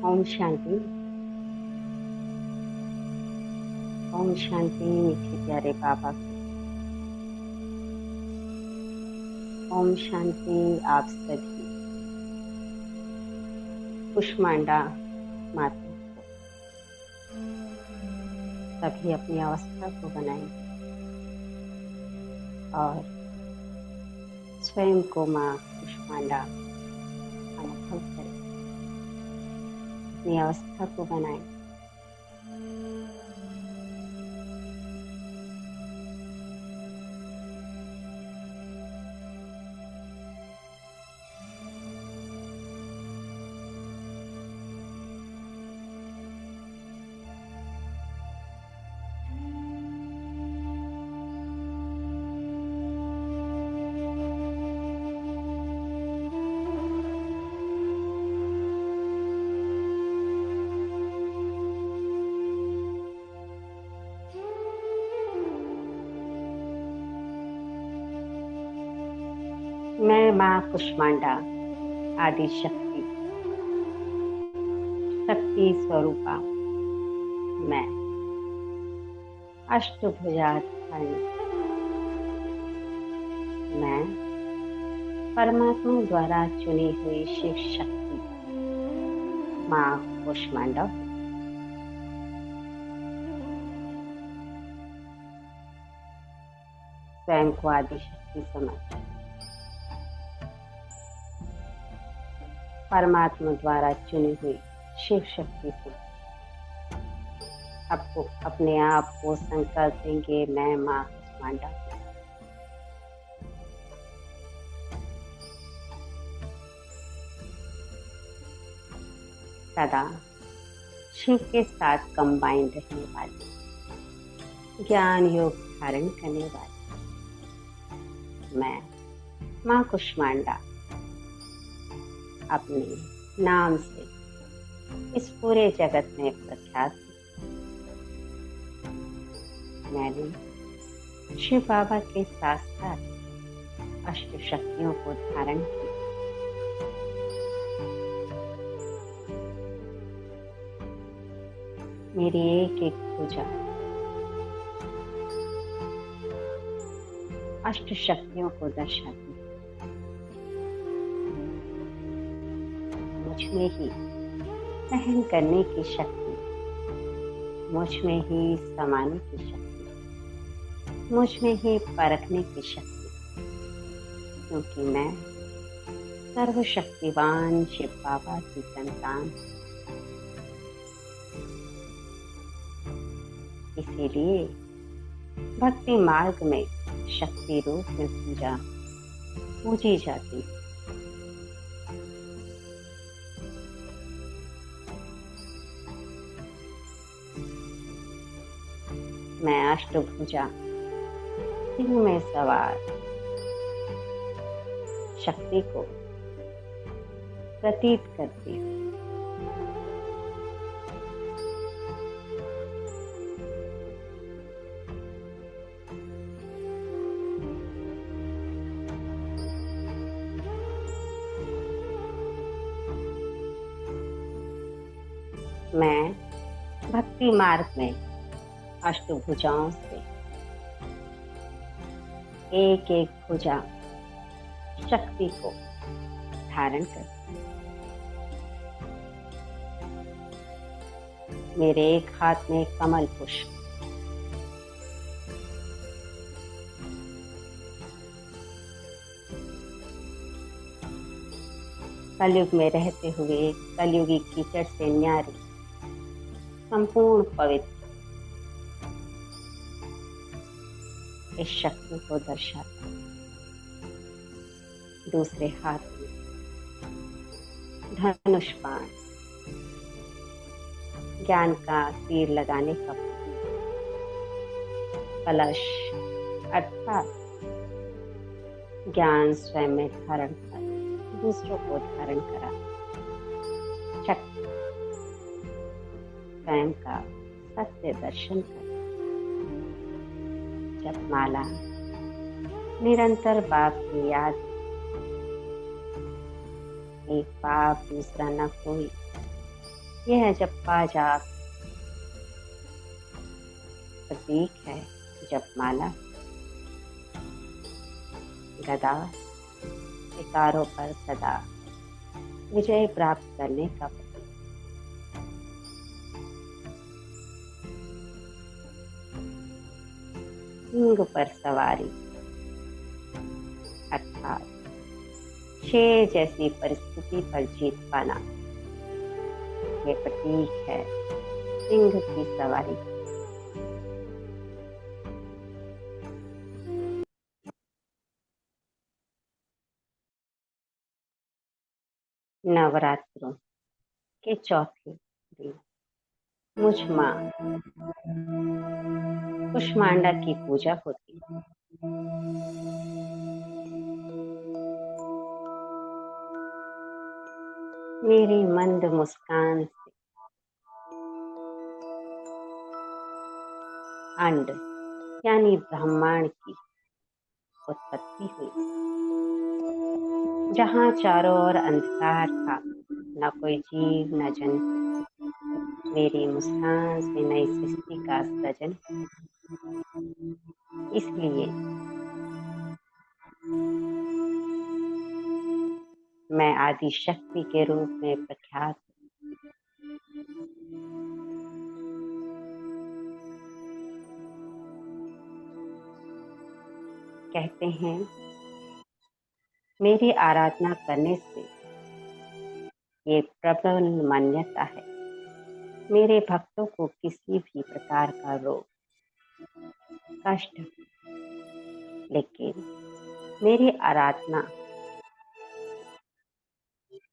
ओम शांति। ओम शांति मीठे प्यारे बाबा को। ओम शांति आप सभी कुष्मांडा माता को। सभी अपनी अवस्था को बनाएंगे और स्वयं को माँ कुष्मांडा अनुभव करें। अपनी अवस्था को बनाएं। मैं माँ कुष्मांडा आदि शक्ति स्वरूपा मैं अष्टभुजाधारिणी मैं परमात्मा द्वारा चुनी हुई शिव शक्ति माँ कुष्मांडा हूँ। स्वयं को आदि शक्ति समझ परमात्मा द्वारा चुनी हुई शिव शक्ति से आपको अपने आप को संकल्प देंगे, मैं माँ कुष्मांडा हूँ। सदा शिव के साथ कंबाइंड रहने वाली, ज्ञान योग धारण करने वाली मैं माँ कुष्मांडा अपने नाम से इस पूरे जगत में प्रख्यात हूँ। मैंने शिव बाबा के साथ साथ अष्ट शक्तियों को धारण किया। मेरी एक एक भुजा अष्ट शक्तियों को दर्शाती है। मुझ में ही सहन करने की शक्ति, मुझ में ही समाने की शक्ति, मुझ में ही परखने की शक्ति, क्योंकि मैं सर्वशक्तिवान शिव बाबा की संतान। इसीलिए भक्ति मार्ग में शक्ति रूप में पूजी जाती है। मैं अष्टभुजा सिंह में सवार शक्ति को प्रतीत करती हूँ। मैं भक्ति मार्ग में अष्टभुजाओं से एक एक भुजा शक्ति को धारण करती हूँ। मेरे एक हाथ में कमल पुष्प, कलयुग में रहते हुए कलयुगी कीचड़ से न्यारी संपूर्ण पवित्र इस शक्ति को दर्शाता है। दूसरे हाथ में धनुष बाण, ज्ञान का तीर लगाने का कलश अर्थात ज्ञान स्वयं में धारण कर दूसरों को धारण करा शक्ति, स्वयं का सत्य दर्शन कर जपमाला, निरंतर बाप की याद, एक पाप दूसरा न कोई, ये है जब पाजाब, प्रतीक है जपमाला, गदा शिकारों पर सदा विजय प्राप्त करने का प्रतीक। सिंह पर सवारी अर्थात शेर जैसी परिस्थिति पर जीत पाना, ये प्रतीक है सिंह की सवारी। नवरात्रों के चौथे दिन मुझ माँ कुष्मांडा की पूजा होती है। मेरी मंद मुस्कान से अंड यानी ब्रह्मांड की उत्पत्ति हुई। जहाँ चारों ओर अंधकार था, न कोई जीव न जंतु, मेरी मुस्कान से नई सृष्टि का सृजन। इसलिए मैं आदि शक्ति के रूप में प्रख्यात हूँ। कहते हैं मेरी आराधना करने से ये प्रबल मान्यता है, मेरे भक्तों को किसी भी प्रकार का रोग कष्ट, लेकिन मेरी आराधना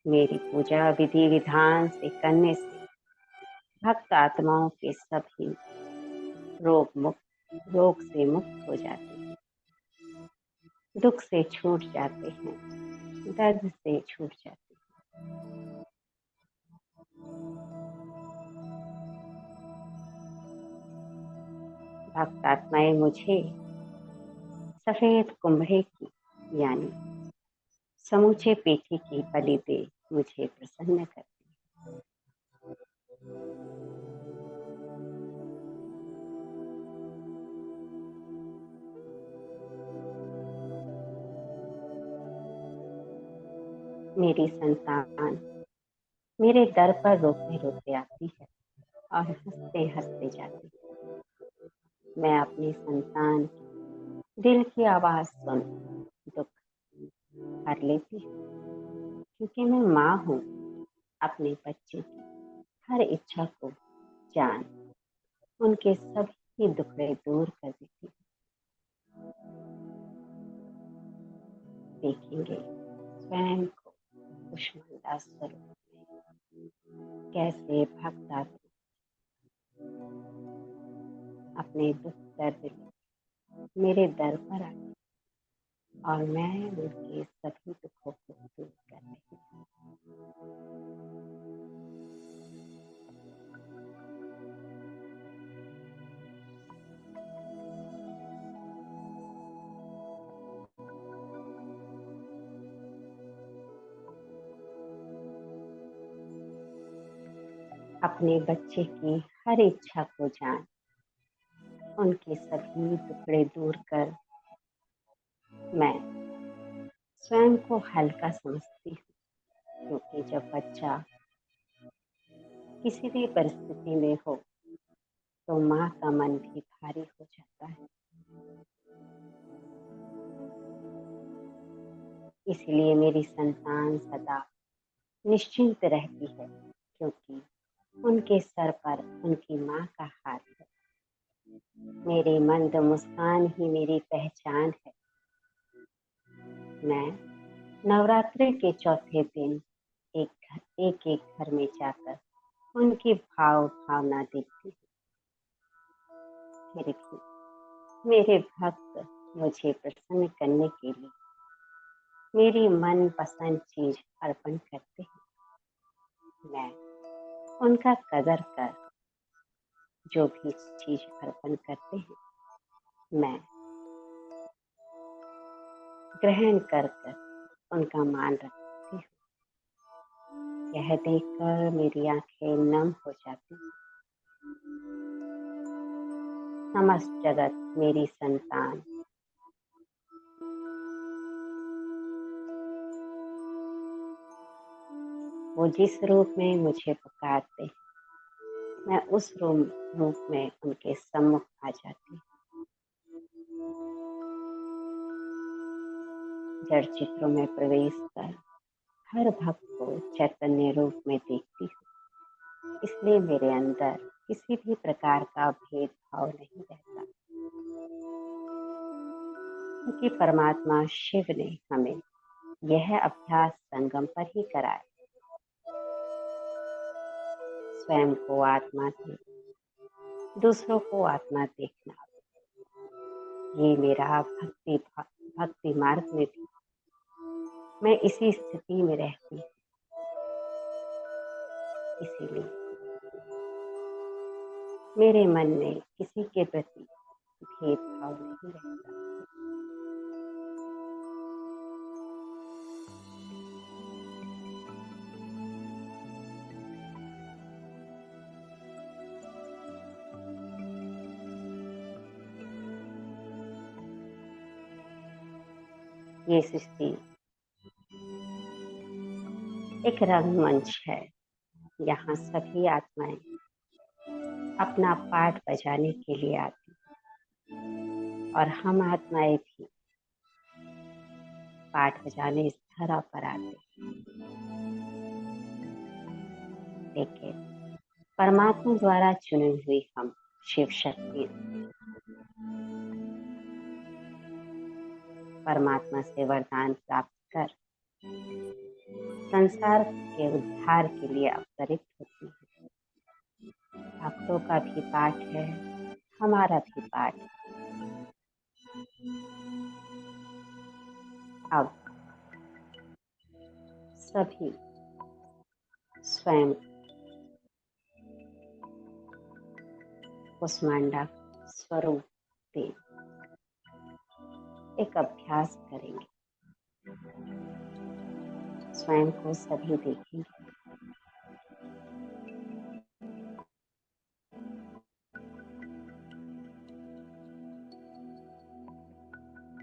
मेरी पूजा विधि विधान से करने से भक्त आत्माओं के सभी रोग से मुक्त हो जाते हैं, दुख से छूट जाते हैं, दर्द से छूट जाते हैं। भक्त आत्माएं मुझे सफेद कुम्भे की यानी समूचे पेठी की बलि दे मुझे प्रसन्न करती है। मेरी संतान मेरे दर पर रोते रोते आती है और हंसते हंसते जाती है। मैं अपनी संतान की दिल की आवाज सुन दुख हर लेती हूँ, क्योंकि मैं माँ हूँ। अपने बच्चे की हर इच्छा को जान उनके सभी दुखड़े दूर कर देती हूँ। देखेंगे स्वयं को कुष्मांडा स्वरूप में कैसे भक्त आत्मा अपने दुख दर्द मेरे दर पर आए और मैं उनके सभी दुखों को दूर कर रही हूँ। अपने बच्चे की हर इच्छा को जान उनके सभी टुकड़े दूर कर मैं स्वयं को हल्का समझती हूँ, क्योंकि जब बच्चा किसी भी परिस्थिति में हो तो माँ का मन भी भारी हो जाता है। इसलिए मेरी संतान सदा निश्चिंत रहती है, क्योंकि उनके सर पर उनकी माँ का हाथ है। मेरी मंद मुस्कान ही मेरी पहचान है। मैं नवरात्रि के चौथे दिन एक घर में जाकर उनकी भावना देखती हूँ। फिर भी मेरे भक्त मुझे प्रसन्न करने के लिए मेरी मनपसंद चीज अर्पण करते हैं। मैं उनका कदर कर जो भी चीज अर्पण करते हैं, मैं ग्रहण कर उनका मान रखती हूँ। यह देखकर मेरी आंखें नम हो जाती। समस्त जगत मेरी संतान, वो जिस रूप में मुझे पुकारते हैं, मैं उस रूप में उनके सम्मुख आ जाती हूँ। जड़ चित्रों में प्रवेश कर हर भक्त को चैतन्य रूप में देखती हूँ, इसलिए मेरे अंदर किसी भी प्रकार का भेदभाव नहीं रहता, क्योंकि परमात्मा शिव ने हमें यह अभ्यास संगम पर ही कराया। स्वयं को आत्मा से दूसरों को आत्मा देखना, ये मेरा भक्ति मार्ग में भी मैं इसी स्थिति में रहती हूँ। इसीलिए मेरे मन में किसी के प्रति भेदभाव नहीं रहता। ये सृष्टि एक रंगमंच है। यहाँ सभी आत्माएं अपना पाठ बजाने के लिए आती, और हम आत्माएं भी पाठ बजाने इस धरा पर आते। लेकिन परमात्मा द्वारा चुनी हुई हम शिव शक्ति परमात्मा से वरदान प्राप्त कर संसार के उद्धार के लिए अवतरित होती है। भक्तों का भी पाठ है, हमारा भी पाठ है। अब सभी स्वयं कुष्मांडा स्वरूप से एक अभ्यास करेंगे। स्वयं को सभी देखेंगे।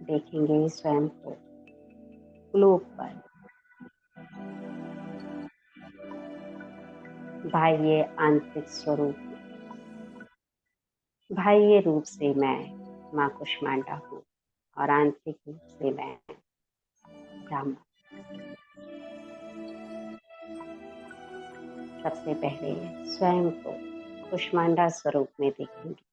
देखेंगे स्वयं को ग्लोब पर बाह्य आंतरिक स्वरूप में। बाह्य रूप से मैं माँ कुष्मांडा हूँ और आंतरिक रूप से मैं ब्राह्मण। सबसे पहले स्वयं को कुष्मांडा स्वरूप में देखेंगे।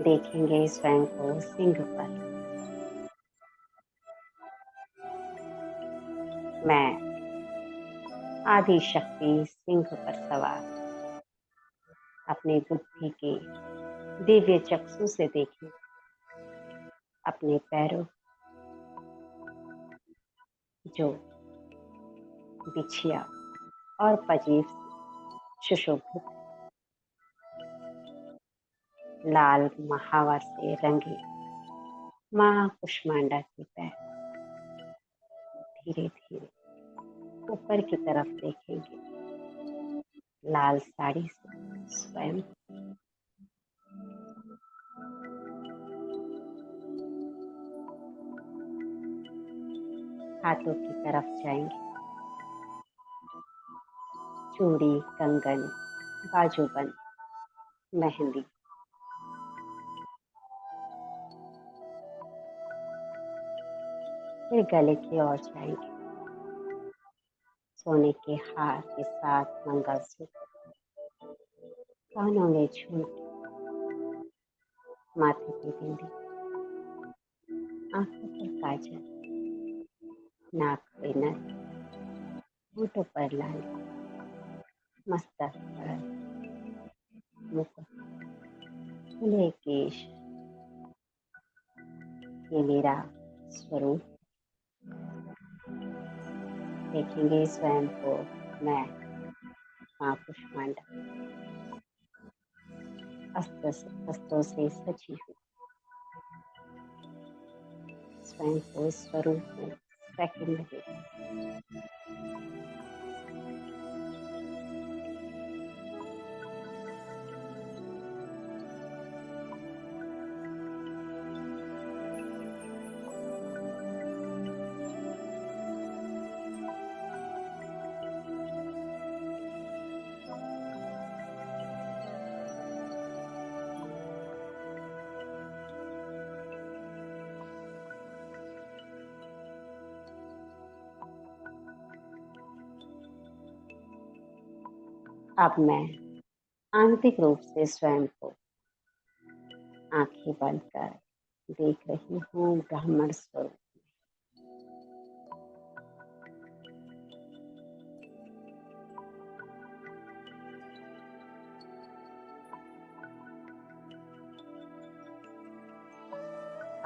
देखेंगे स्वयं को सिंह पर। मैं आदि शक्ति सिंह पर सवार अपनी बुद्धि के दिव्य चक्षु से देखें। अपने पैरों जो बिछिया और पजीर से सुशोभित लाल महावर से रंगे माँ कुष्मांडा के पैर धीरे धीरे ऊपर की तरफ देखेंगे। लाल साड़ी से स्वयं हाथों की तरफ जाएंगे। चूड़ी, कंगन, बाजूबंद, मेहंदी, फिर गले की ओर जाएंगे। सोने के हार के साथ मंगलसूत्र, कानों में झुमके, माथे की बिंदी, आंखों पर काजल, नाक पे नथ, होठों पर लाली, मस्तक पर मुकुट, खुले केश। ये मेरा स्वरूप। देखेंगे स्वयं को मैं माँ कुष्मांडा अस्त्रों से सजी हूँ। स्वयं को इस स्वरूप में सेकंड में देखें। अब मैं आंतरिक रूप से स्वयं को आंखें बंद कर देख रही हूँ ब्राह्मण स्वरूप।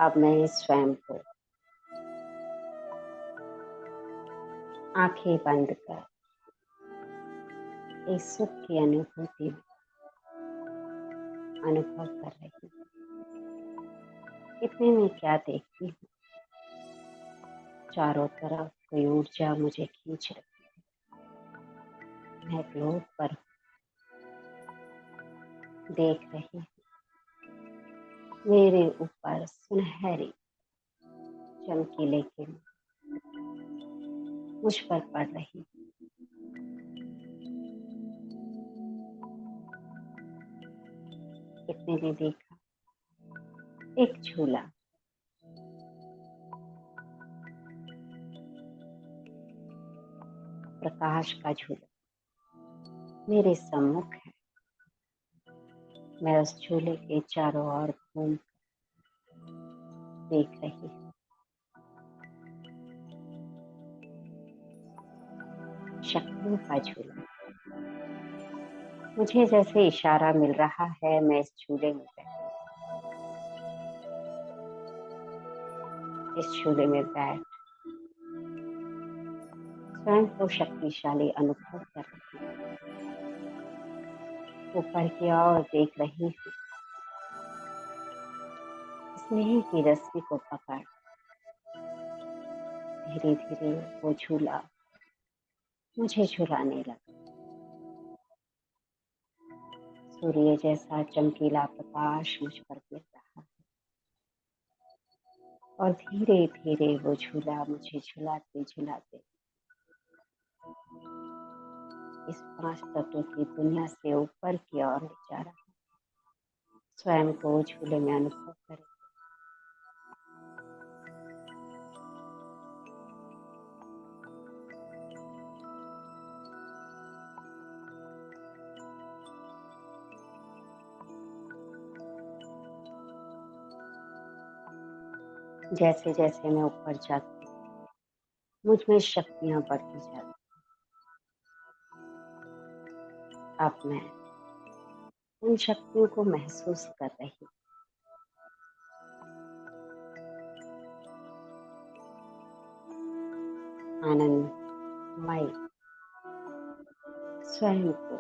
अब मैं स्वयं को आंखें बंद कर इस सुख की अनुभूति में अनुभव कर रही हूँ। इतने में क्या देखती हूँ, चारों तरफ कोई ऊर्जा मुझे खींच रही है। मैं ग्लोब पर देख रही हूँ, मेरे ऊपर सुनहरी चमकीले किरण मुझ पर पड़ रही। इतने में देखा एक झूला, प्रकाश का झूला मेरे सम्मुख है। मैं उस झूले के चारों ओर घूम देख रही हूँ। शक्तियों का झूला, मुझे जैसे इशारा मिल रहा है मैं इस झूले में बैठ, इस झूले में बैठ स्वयं को शक्तिशाली अनुभव कर रही हूँ। ऊपर की ओर देख रही हूँ, स्नेह की रस्सी को पकड़ धीरे धीरे वो झूला मुझे झुलाने लगा। सूर्य जैसा चमकीला प्रकाश मुझ पर गिर रहा है और धीरे धीरे वो झूला मुझे झुलाते झुलाते इस 5 तत्वों की दुनिया से ऊपर की ओर ले जा रहा है। स्वयं को झूले में अनुभव करें। जैसे जैसे मैं ऊपर जाती हूँ, मुझ में शक्तियां बढ़ती जाती। अब मैं उन शक्तियों को महसूस कर रही हूँ। आनंदमय स्वयं को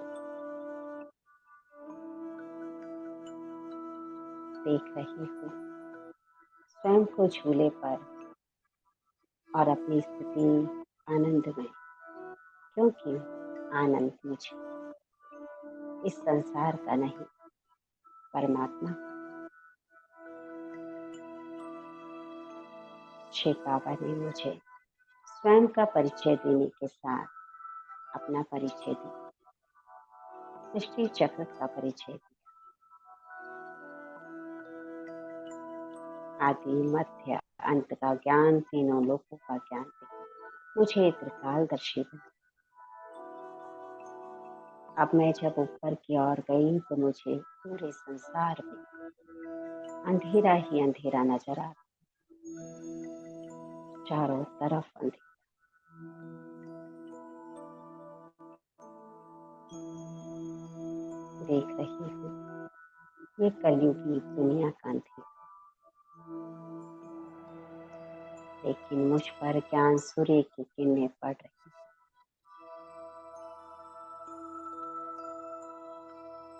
देख रही हूँ, स्वयं को झूले पर और अपनी स्थिति आनंद में, क्योंकि आनंद मुझे इस संसार का नहीं, परमात्मा श्री बाबा ने मुझे स्वयं का परिचय देने के साथ अपना परिचय दिया, सृष्टि चक्र का परिचय दिया, आदि मध्य अंत का ज्ञान, तीनों लोकों का ज्ञान दिया, मुझे त्रिकालदर्शी बना। अब मैं जब ऊपर की ओर गई तो मुझे पूरे संसार में अंधेरा ही अंधेरा नजर आ, चारों तरफ अंधेरा। देख रही हूँ ये कलयुगी दुनिया का अंधेरा, लेकिन मुझ पर ज्ञान सूर्य की किरणें पड़ रही।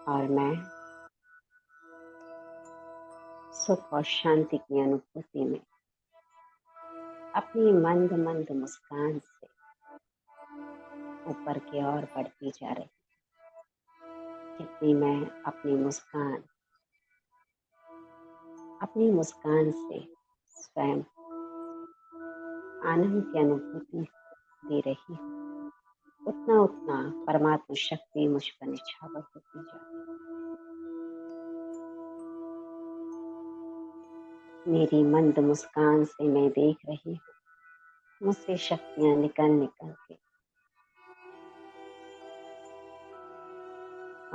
और मैं सुख और शांति की अनुभूति में अपनी मंद मंद मुस्कान से ऊपर की ओर बढ़ती जा रही। जितनी मैं अपनी मुस्कान से स्वयं आनंद की अनुभूति दे रही हूँ, उतना उतना परमात्मा शक्ति मुझ पर निछावर होती जा रही। मेरी मंद मुस्कान से मैं देख रही हूँ मुझसे शक्तियां निकल निकल के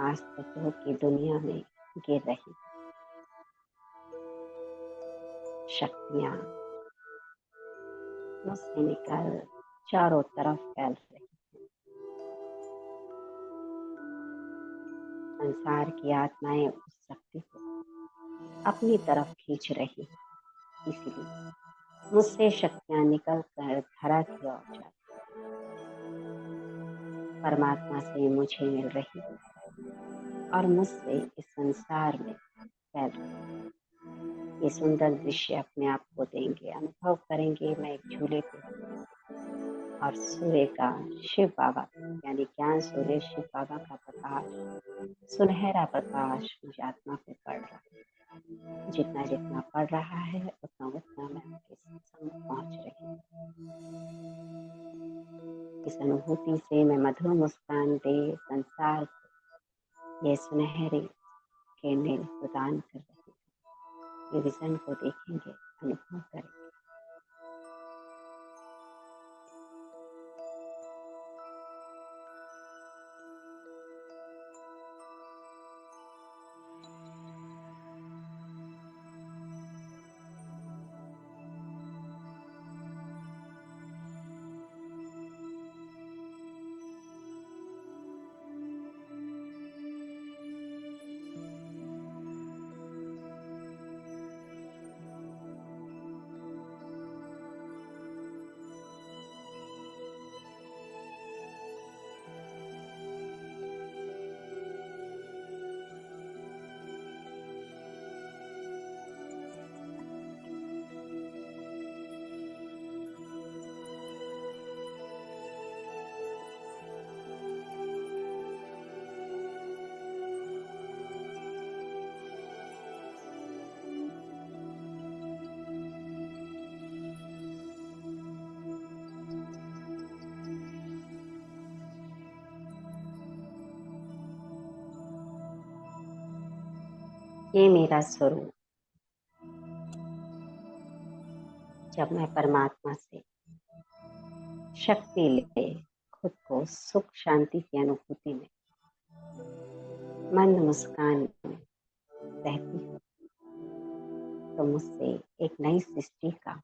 आज तत्वों की दुनिया में गिर रही। शक्तियां मुझसे निकल चारों तरफ फैल रही। संसार की आत्माएं उस शक्ति को अपनी तरफ खींच रही। इसलिए मुझसे शक्तियां निकल कर धरा की ओर जाती, परमात्मा से मुझे मिल रही और मुझसे इस संसार में फैल रही। ये सुंदर दृश्य अपने आप को देंगे, अनुभव करेंगे। मैं एक झूले पे और सूर्य का, शिव बाबा यानी ज्ञान सूर्य शिव बाबा का प्रकाश, सुनहरा प्रकाश मुझ आत्मा पे पड़ रहा है। जितना जितना पड़ रहा है उतना उतना मैं उनके संग पहुंच रही। इस अनुभूति से मैं मधुर मुस्कान दे संसार को ये सुनहरी किरणें प्रदान कर रही। ये विजन को देखेंगे, अनुभव करेंगे। ये मेरा स्वरूप, जब मैं परमात्मा से शक्ति ले खुद को सुख शांति की अनुभूति में मंद मुस्कान में रहती हूँ, तो मुझसे एक नई सृष्टि का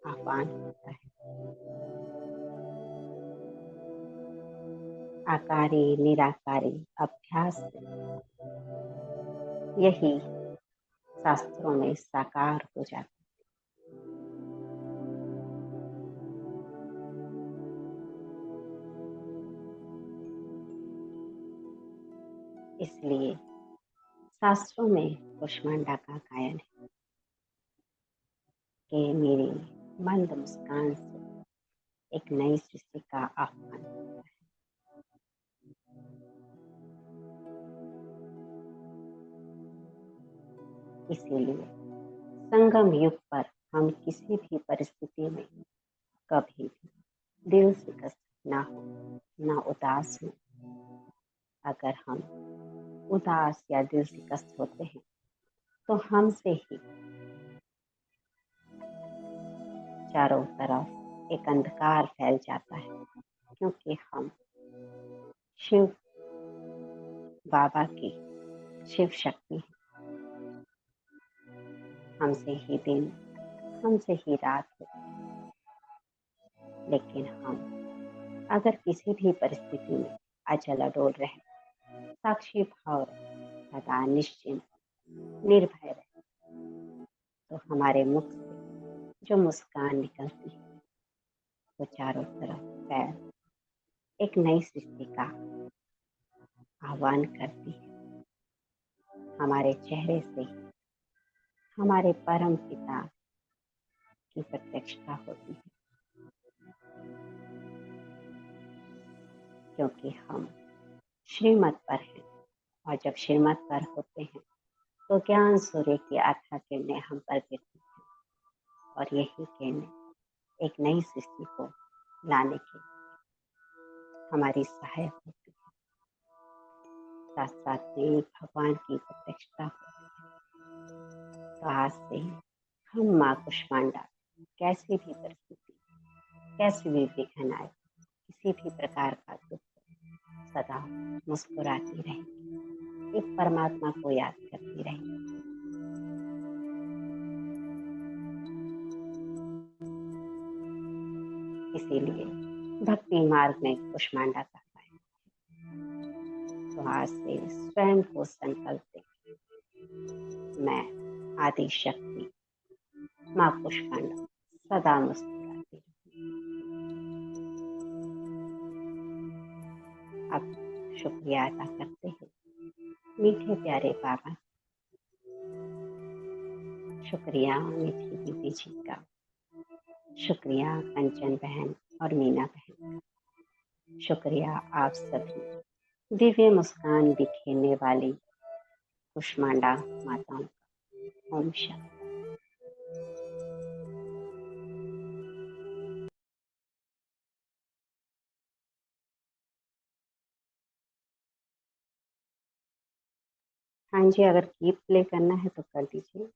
आह्वान होता है। आकारी निराकारी अभ्यास से यही शास्त्रों में साकार हो जाता है। इसलिए शास्त्रों में कुष्मांडा का गायन है कि मेरी मंद मुस्कान से एक नई सृष्टि का आह्वान होता है। इसीलिए संगम युग पर हम किसी भी परिस्थिति में कभी भी दिल शिकस्त ना हो, ना उदास हो। अगर हम उदास या दिल शिकस्त होते हैं तो हमसे ही चारों तरफ एक अंधकार फैल जाता है, क्योंकि हम शिव बाबा की शिव शक्ति है। हमसे ही दिन, हमसे ही रात होती है। लेकिन हम अगर किसी भी परिस्थिति में अचल अडोल रहे, साक्षी भाव रहे, सदा निश्चिंत निर्भय रहे, तो हमारे मुख से जो मुस्कान निकलती है वो चारों तरफ फैल एक नई सृष्टि का आह्वान करती है। हमारे चेहरे से हमारे परम पिता की प्रत्यक्षता होती है, क्योंकि हम श्रीमत पर हैं। और जब श्रीमत पर होते हैं तो ज्ञान सूर्य की अथाह किरणें हम पर गिरती हैं, और यही किरणें एक नई सृष्टि को लाने के हमारी सहायक होती है। साथ साथ में भगवान की प्रत्यक्षता होती है। तो आज से हम माँ कुष्मांडा कैसी भी परिस्थिति, कैसी भी विघ्न आए, किसी भी प्रकार का दुख, सदा मुस्कुराती रहेगी, एक परमात्मा को याद करती रहेगी। इसीलिए भक्ति मार्ग में कुष्मांडा कहता है। तो आज से स्वयं को संकल्प दें, मैं आदि शक्ति माँ कुष्मांडा सदा मुस्कुराती रहूं। अब शुक्रिया अदा करते हैं मीठे प्यारे बाबा, शुक्रिया मीठी दीदी जी का, शुक्रिया कंचन बहन और मीना बहन का, शुक्रिया आप सभी दिव्य मुस्कान बिखेरने वाली कुष्मांडा माताओं का। ओम शांति। हाँ जी, अगर गीत प्ले करना है तो कर दीजिए।